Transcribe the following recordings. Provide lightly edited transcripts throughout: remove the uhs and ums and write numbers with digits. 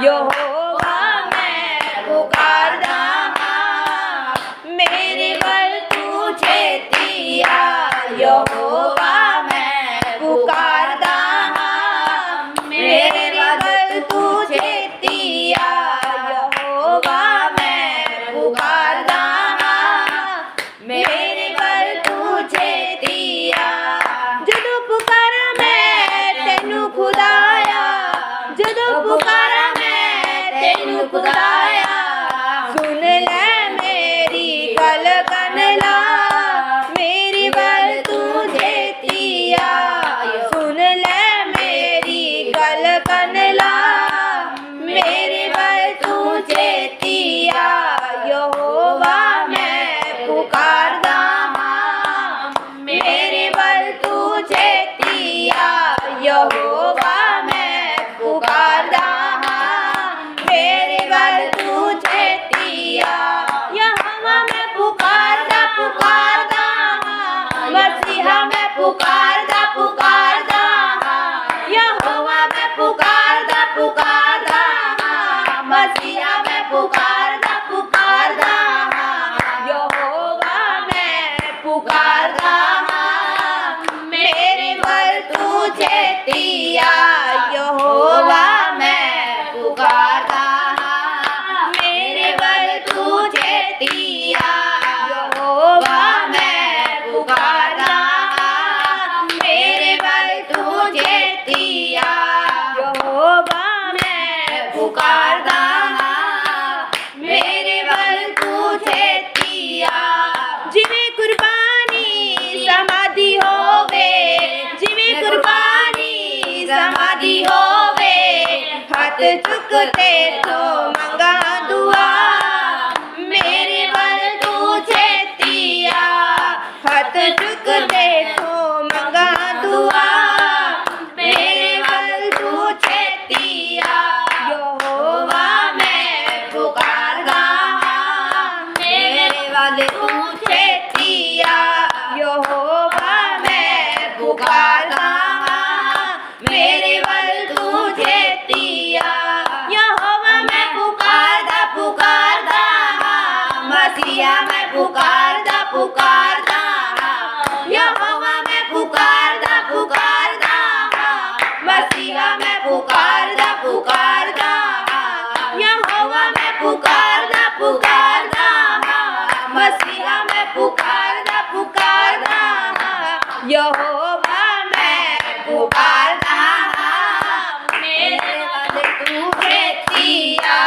यहोवा मैं पुकारदा हां, मेरे वल तू छेती आ। यहोवा मैं पुकारदा हां, मेरे वल तू छेती आ। यहोवा मैं पुकारदा हां, मेरे वल तू छेती आ। जदों पुकारा मैं तैनू खुदाया, जदों पुकारा मैं तैनू खुदाया। सुन ले मेरी गल कन ला, मेरी वल तू छेती आ। सुन ले मेरी गल कन ला, मेरे वल तू छेती आ। यहोवा मैं पुकारदा हां, मेरे वल तू छेती आ। यहोवा मैं पुकारदा हां, मेरे वल तू छेती आ। यहोवा मैं पुकारदा पुकारदा हां, मसीहा मैं पुकारदा पुकारदा हां। यहोवा मैं पुकारदा पुकारदा हां, मसीहा मैं पुकारदा पुकारदा हां। यहोवा मैं पुकारदा हां, मेरे वल तू छेती आ। यहोवा मैं पुकारदा हां, मेरे वल तू छेती आ। यहोवा मैं पुकारदा हां, मेरे वल तू छेती आ। यहोवा मैं पुकारदा हां, मेरे वल तू छेती आ। जिवें कुर्बानी समाधि होवे, जिवें कुर्बानी समाधि होवे। हथ चुकते तो मंगा दुआ, मेरे वल तू छेती आ। हथ चुकते तो मंगा दुआ, मेरे वल तू छेती आ। यहोवा मैं पुकारदा हां, मेरे वल तू छेती आ। यहोवा मैं पुकारदा हां, मेरे वल तू छेती आ। यहोवा मैं पुकारदा पुकारदा हां, मसीहा मैं पुकारदा पुकारदा हां। यहोवा मैं पुकारदा पुकारदा हां, मसीहा मैं पुकारदा पुकारदा हां। यहोवा मैं पुकारदा पुकारदा हां, मसीहा मैं पुकारदा पुकारदा हां। यहोवा मैं पुकारदा हां, मेरे वल तू छेती आ।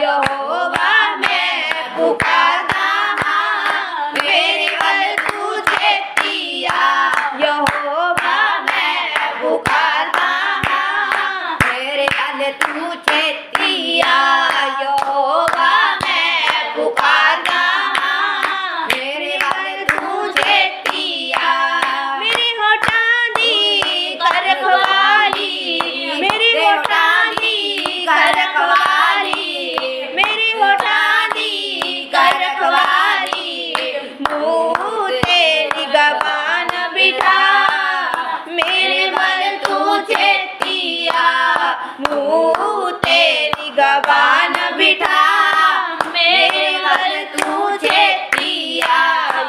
यहोवा मैं पुकारदा हां, मेरे वल तू छेती आ। यहोवा मैं पुकारदा हां, मेरे वल तू छेती आ। यहोवा मैं पुकारदा हां, मेरे वल तू छेती आ। मेरे होठां दी कर रखवाली, मेरे होठां दी कर रखवाली, मेरे होठां दी कर रखवाली। मुँह तेरी गवान बिठा, मेरे वल तू छेती आ। मुँह तेरी गवान बिठा, मेरे वल तू छेती आ।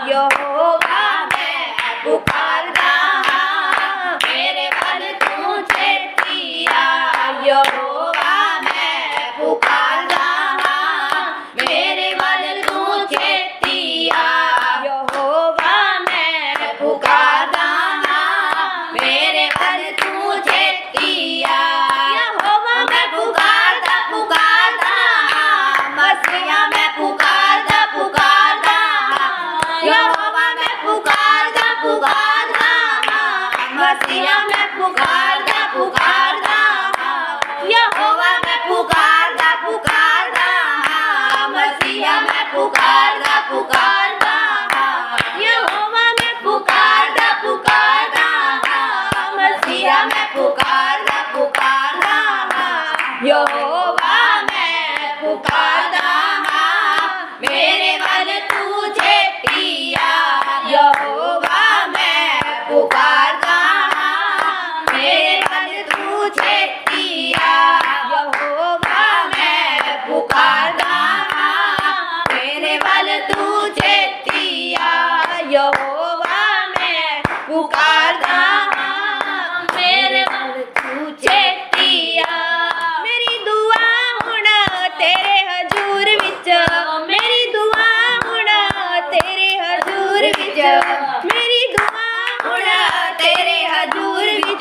यहोवा मैं पुकारदा हां, मेरे वल तू छेती आ। यहोवा मैं पुकारदा हां, मेरे वल तू छेती आ। यहोवा मैं पुकारदा हां, मेरे वल तू छेती आ। यहोवा मैं पुकारदा पुकारदा हां, मसीहा मैं पुकारदा पुकारदा हां। यहोवा मैं पुकारदा पुकारदा हां, मसीहा मैं पुकारदा पुकारदा हां। यहोवा मैं पुकारदा पुकारदा हां, मसीहा मैं पुकारदा पुकारदा हां। यहोवा मैं पुकारदा पुकारदा हां, मसीहा मैं पुकारदा पुकारदा हां। यहोवा मैं पुकारदा हां, मेरे वल तू छेती आ। यहोवा मैं पुकारदा हां, मेरे वल तू छेती आ। यहोवा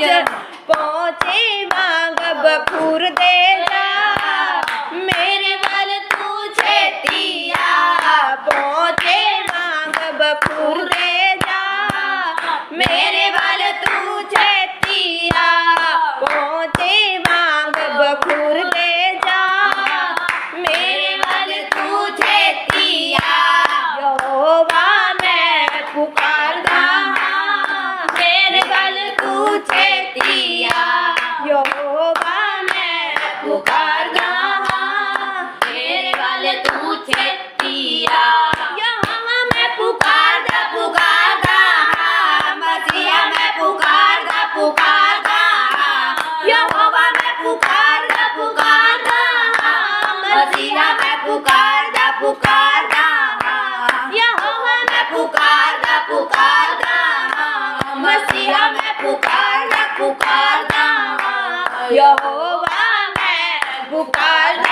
पहुँचे मांग बखूर दे जा मेरे वल तू छेतिया पहुँचे मांग बखूर दे जा मेरे वल तू छेतिया पहुँचे मांग बखूर दे जा मेरे वल तू छेतिया यहोवा मैं पुकारदा मेरे वल तू छेतिया यहोवा मैं पुकारदा मेरे वल तू छेतिया यहोवा मैं पुकारदा पुकारदा मसीहा मैं पुकारदा पुकारदा यहोवा मैं पुकारदा पुकारदा मसीहा मैं पुकारदा पुकारदा यहोवा मैं पुकारदा पुकारदा मसीहा मैं पुकारदा पुकारदा यहोवा मैं पुकारदा